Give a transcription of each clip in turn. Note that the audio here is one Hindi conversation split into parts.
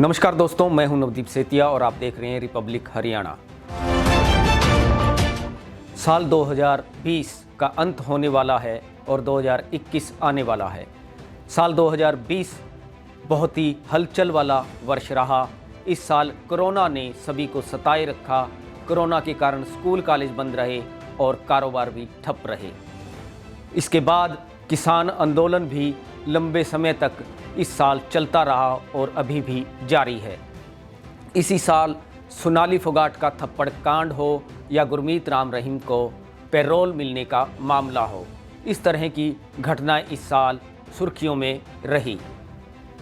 नमस्कार दोस्तों, मैं हूं नवदीप सेतिया और आप देख रहे हैं रिपब्लिक हरियाणा। साल 2020 का अंत होने वाला है और 2021 आने वाला है। साल 2020 बहुत ही हलचल वाला वर्ष रहा। इस साल कोरोना ने सभी को सताए रखा। कोरोना के कारण स्कूल कॉलेज बंद रहे और कारोबार भी ठप रहे। इसके बाद किसान आंदोलन भी लंबे समय तक इस साल चलता रहा और अभी भी जारी है। इसी साल सोनाली फोगाट का थप्पड़ कांड हो या गुरमीत राम रहीम को पैरोल मिलने का मामला हो, इस तरह की घटनाएं इस साल सुर्खियों में रही।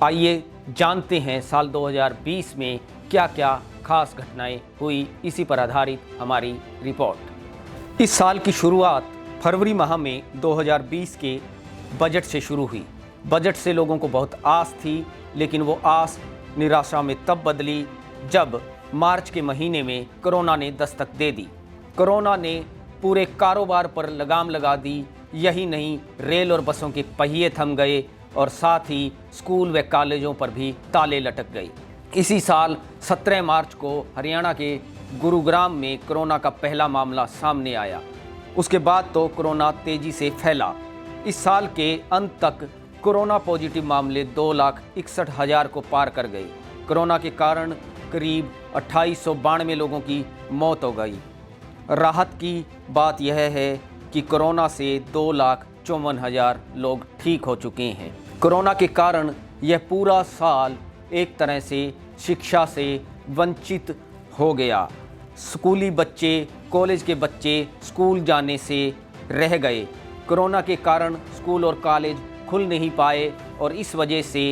आइए जानते हैं साल 2020 में क्या क्या खास घटनाएं हुई। इसी पर आधारित हमारी रिपोर्ट। इस साल की शुरुआत फरवरी माह में 2020 के बजट से शुरू हुई। बजट से लोगों को बहुत आस थी, लेकिन वो आस निराशा में तब बदली जब मार्च के महीने में कोरोना ने दस्तक दे दी। कोरोना ने पूरे कारोबार पर लगाम लगा दी। यही नहीं, रेल और बसों के पहिए थम गए और साथ ही स्कूल व कॉलेजों पर भी ताले लटक गए। इसी साल 17 मार्च को हरियाणा के गुरुग्राम में कोरोना का पहला मामला सामने आया। उसके बाद तो कोरोना तेजी से फैला। इस साल के अंत तक कोरोना पॉजिटिव मामले 2,61,000 को पार कर गए। कोरोना के कारण करीब 2892 लोगों की मौत हो गई। राहत की बात यह है कि कोरोना से 2,54,000 लोग ठीक हो चुके हैं। कोरोना के कारण यह पूरा साल एक तरह से शिक्षा से वंचित हो गया। स्कूली बच्चे, कॉलेज के बच्चे स्कूल जाने से रह गए। कोरोना के कारण स्कूल और कॉलेज खुल नहीं पाए और इस वजह से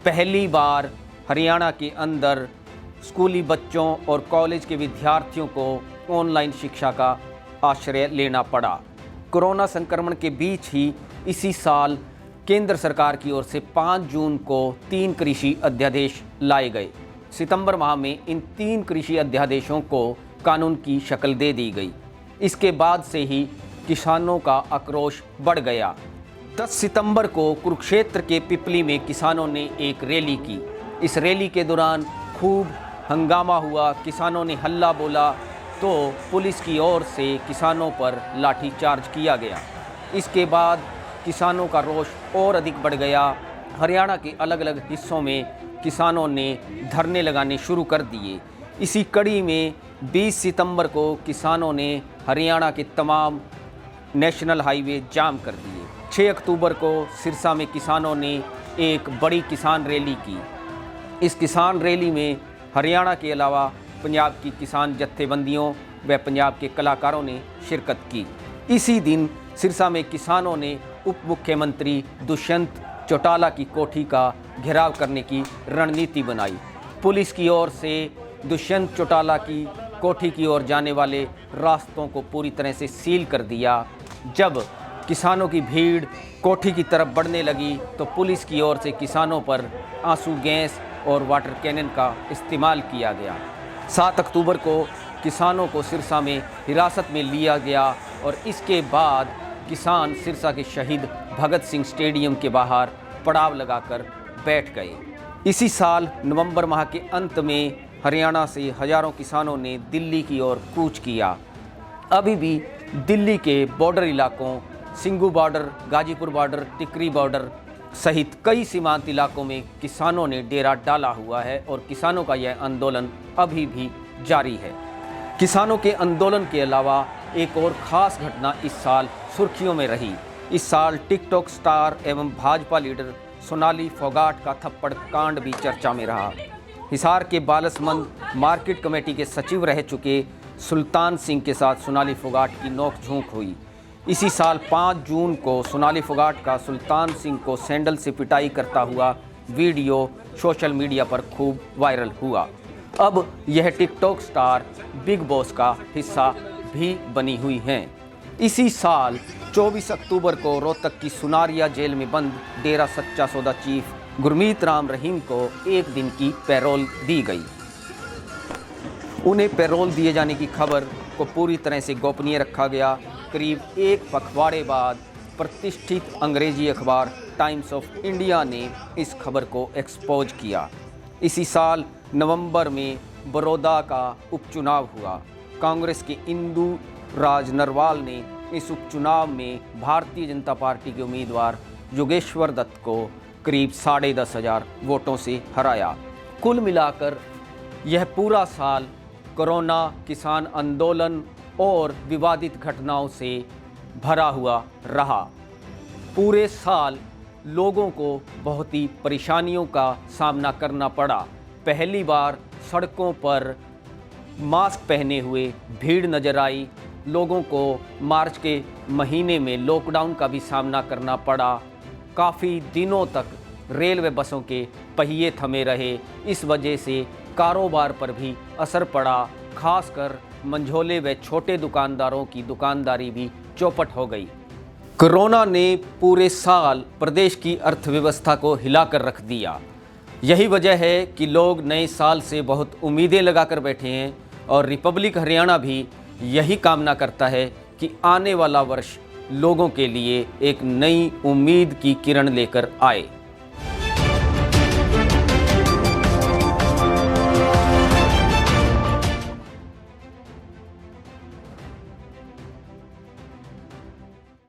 पहली बार हरियाणा के अंदर स्कूली बच्चों और कॉलेज के विद्यार्थियों को ऑनलाइन शिक्षा का आश्रय लेना पड़ा। कोरोना संक्रमण के बीच ही इसी साल केंद्र सरकार की ओर से 5 जून को 3 कृषि अध्यादेश लाए गए। सितंबर माह में इन 3 कृषि अध्यादेशों को कानून की शक्ल दे दी गई। इसके बाद से ही किसानों का आक्रोश बढ़ गया। 10 सितंबर को कुरुक्षेत्र के पिपली में किसानों ने एक रैली की। इस रैली के दौरान खूब हंगामा हुआ। किसानों ने हल्ला बोला तो पुलिस की ओर से किसानों पर लाठीचार्ज किया गया। इसके बाद किसानों का रोष और अधिक बढ़ गया। हरियाणा के अलग अलग हिस्सों में किसानों ने धरने लगाने शुरू कर दिए। इसी कड़ी में 20 सितंबर को किसानों ने हरियाणा के तमाम नेशनल हाईवे जाम कर दिए। 6 अक्टूबर को सिरसा में किसानों ने एक बड़ी किसान रैली की। इस किसान रैली में हरियाणा के अलावा पंजाब की किसान जत्थेबंदियों व पंजाब के कलाकारों ने शिरकत की। इसी दिन सिरसा में किसानों ने उप मुख्यमंत्री दुष्यंत चौटाला की कोठी का घेराव करने की रणनीति बनाई। पुलिस की ओर से दुष्यंत चौटाला की कोठी की ओर जाने वाले रास्तों को पूरी तरह से सील कर दिया। जब किसानों की भीड़ कोठी की तरफ बढ़ने लगी तो पुलिस की ओर से किसानों पर आंसू गैस और वाटर कैनन का इस्तेमाल किया गया। 7 अक्टूबर को किसानों को सिरसा में हिरासत में लिया गया और इसके बाद किसान सिरसा के शहीद भगत सिंह स्टेडियम के बाहर पड़ाव लगाकर बैठ गए। इसी साल नवंबर माह के अंत में हरियाणा से हजारों किसानों ने दिल्ली की ओर कूच किया। अभी भी दिल्ली के बॉर्डर इलाकों, सिंघू बॉर्डर, गाजीपुर बॉर्डर, टिकरी बॉर्डर सहित कई सीमांत इलाकों में किसानों ने डेरा डाला हुआ है और किसानों का यह आंदोलन अभी भी जारी है। किसानों के आंदोलन के अलावा एक और ख़ास घटना इस साल सुर्खियों में रही। इस साल टिकटॉक स्टार एवं भाजपा लीडर सोनाली फोगाट का थप्पड़ कांड भी चर्चा में रहा। हिसार के बालसमंद मार्केट कमेटी के सचिव रह चुके सुल्तान सिंह के साथ सोनाली फोगाट की नोक-झोंक हुई। इसी साल 5 जून को सोनाली फोगाट का सुल्तान सिंह को सैंडल से पिटाई करता हुआ वीडियो सोशल मीडिया पर खूब वायरल हुआ। अब यह टिकटॉक स्टार बिग बॉस का हिस्सा भी बनी हुई हैं। इसी साल 24 अक्टूबर को रोहतक की सुनारिया जेल में बंद डेरा सच्चा सौदा चीफ गुरमीत राम रहीम को 1 दिन की पैरोल दी गई। उन्हें पैरोल दिए जाने की खबर को पूरी तरह से गोपनीय रखा गया। करीब 1 पखवाड़े बाद प्रतिष्ठित अंग्रेजी अखबार टाइम्स ऑफ इंडिया ने इस खबर को एक्सपोज किया। इसी साल नवंबर में बड़ौदा का उपचुनाव हुआ। कांग्रेस के इंदु राज नरवाल ने इस उपचुनाव में भारतीय जनता पार्टी के उम्मीदवार योगेश्वर दत्त को करीब 10,500 वोटों से हराया। कुल मिलाकर यह पूरा साल कोरोना, किसान आंदोलन और विवादित घटनाओं से भरा हुआ रहा। पूरे साल लोगों को बहुत ही परेशानियों का सामना करना पड़ा। पहली बार सड़कों पर मास्क पहने हुए भीड़ नजर आई। लोगों को मार्च के महीने में लॉकडाउन का भी सामना करना पड़ा। काफ़ी दिनों तक रेलवे बसों के पहिए थमे रहे। इस वजह से कारोबार पर भी असर पड़ा। खासकर मंझोले व छोटे दुकानदारों की दुकानदारी भी चौपट हो गई। कोरोना ने पूरे साल प्रदेश की अर्थव्यवस्था को हिलाकर रख दिया। यही वजह है कि लोग नए साल से बहुत उम्मीदें लगाकर बैठे हैं और रिपब्लिक हरियाणा भी यही कामना करता है कि आने वाला वर्ष लोगों के लिए एक नई उम्मीद की किरण लेकर आए।